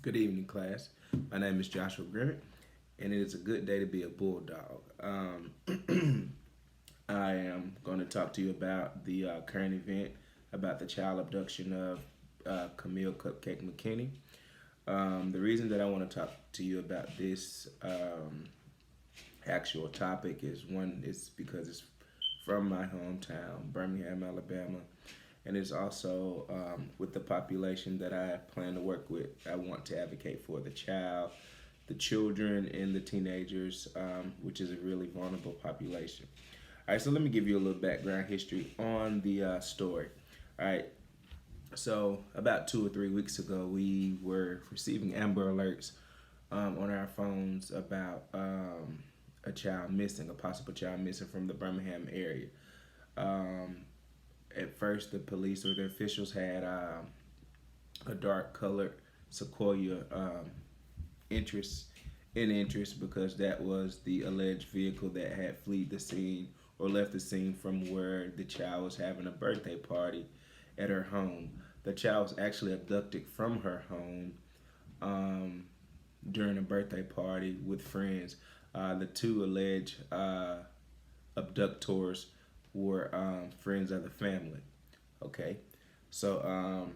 Good evening, class. My name is Joshua Grimmett, and it is a good day to be a bulldog. I am going to talk to you about the current event about the child abduction of Camille Cupcake McKinney. The reason that I want to talk to you about this actual topic is one, it's because it's from my hometown, Birmingham, Alabama, and it's also with the population that I plan to work with. I want to advocate for the children, and the teenagers, which is a really vulnerable population. All right, so let me give you a little background history on the story. All right, so about 2 or 3 weeks ago, we were receiving Amber Alerts on our phones about a child missing, a possible child missing from the Birmingham area. Um, at first, the police or the officials had a dark colored Sequoia interest interest because that was the alleged vehicle that had fled the scene or left the scene from where the child was having a birthday party at her home. The child was actually abducted from her home um, during a birthday party with friends. The two alleged abductors were friends of the family. Okay, so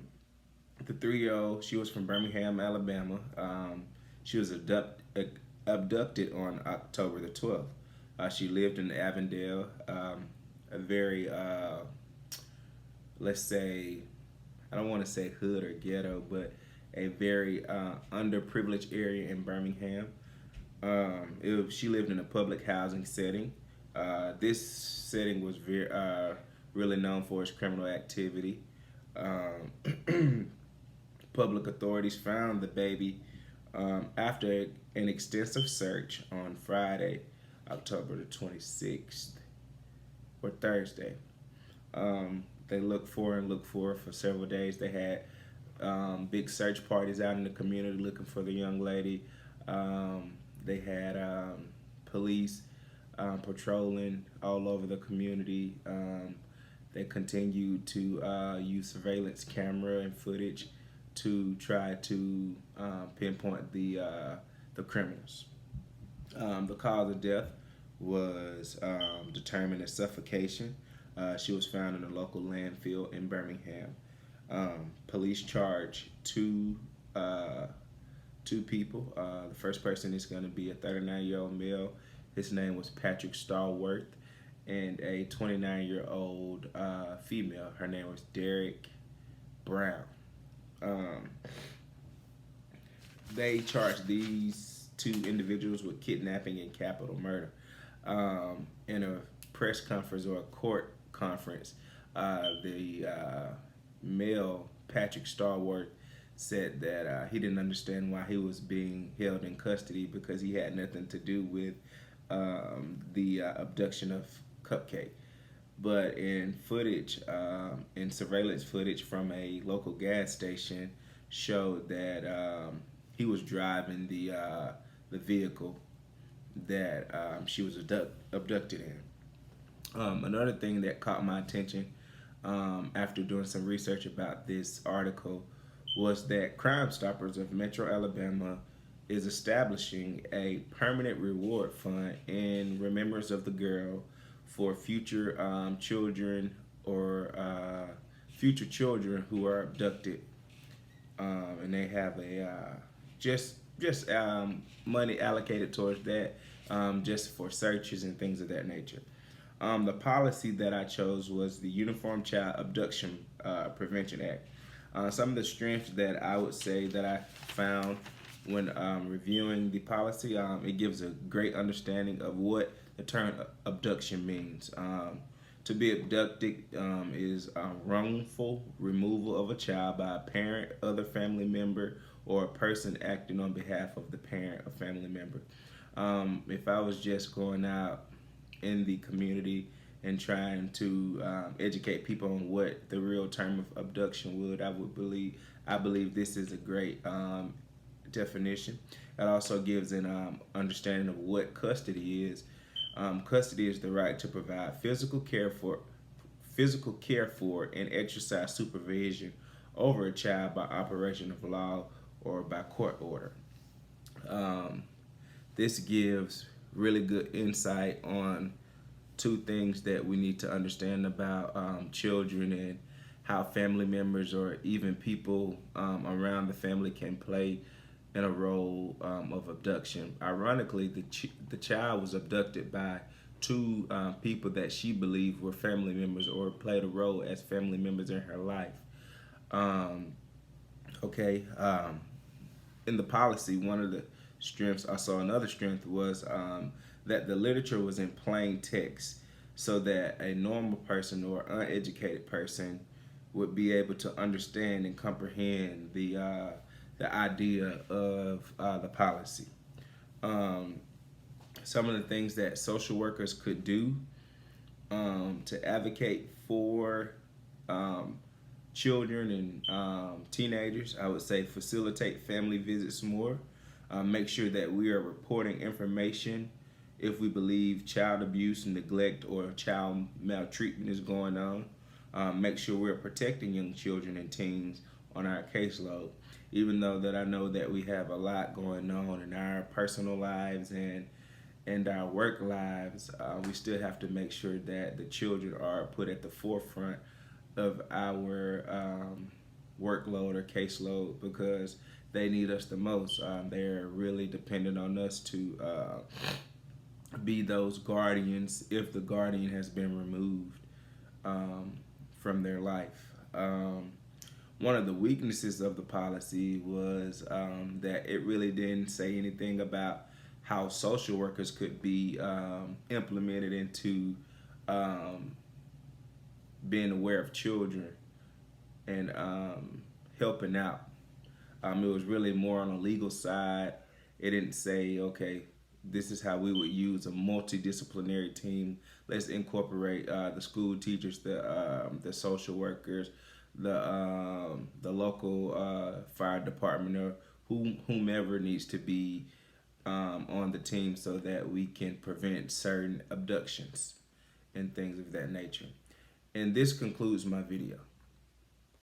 the 3-year old, she was from Birmingham, Alabama. She was abducted on October the 12th. She lived in Avondale, a very, let's say, I don't want to say hood or ghetto, but a very underprivileged area in Birmingham. She lived in a public housing setting. This setting was really known for its criminal activity. Public authorities found the baby after an extensive search on Friday, October the 26th, or Thursday. They looked for her for several days. They had big search parties out in the community looking for the young lady. They had police patrolling all over the community. They continued to use surveillance camera and footage to try to pinpoint the criminals. The cause of death was determined as suffocation. She was found in a local landfill in Birmingham. Police charged two people. The first person is going to be a 39-year-old male. His name was Patrick Starworth, and a 29-year-old female. Her name was Derek Brown. Um, they charged these two individuals with kidnapping and capital murder. In a press conference or a court conference, the male Patrick Starworth said that he didn't understand why he was being held in custody because he had nothing to do with the abduction of Cupcake. But in surveillance footage from a local gas station, showed that he was driving the vehicle that she was abducted in. Another thing that caught my attention after doing some research about this article was that Crime Stoppers of Metro Alabama is establishing a permanent reward fund in remembrance of the girl for future children or future children who are abducted, and they have a just money allocated towards that, just for searches and things of that nature. The policy that I chose was the Uniform Child Abduction Prevention Act. Some of the strengths that I would say that I found when reviewing the policy, it gives a great understanding of what the term abduction means. To be abducted is a wrongful removal of a child by a parent, other family member, or a person acting on behalf of the parent or family member. If I was just going out in the community and trying to educate people on what the real term of abduction I believe this is a great definition. It also gives an understanding of what custody is. Custody is the right to provide physical care for and exercise supervision over a child by operation of law or by court order. This gives really good insight on two things that we need to understand about children and how family members or even people around the family can play in a role of abduction. Ironically, the child was abducted by two people that she believed were family members or played a role as family members in her life. Um, okay, in the policy, one of the strengths, I saw another strength was that the literature was in plain text so that a normal person or uneducated person would be able to understand and comprehend the idea of the policy. Um, some of the things that social workers could do to advocate for um, children and teenagers, I would say facilitate family visits more. Make sure that we are reporting information if we believe child abuse, neglect, or child maltreatment is going on. Make sure we're protecting young children and teens on our caseload. Even though that I know that we have a lot going on in our personal lives and our work lives, we still have to make sure that the children are put at the forefront of our workload or caseload because they need us the most. They're really dependent on us to be those guardians if the guardian has been removed from their life. One of the weaknesses of the policy was that it really didn't say anything about how social workers could be implemented into being aware of children and helping out. It was really more on the legal side. It didn't say, okay, this is how we would use a multidisciplinary team. Let's incorporate the school teachers, the social workers, the local fire department, or whomever needs to be on the team so that we can prevent certain abductions and things of that nature. And this concludes my video.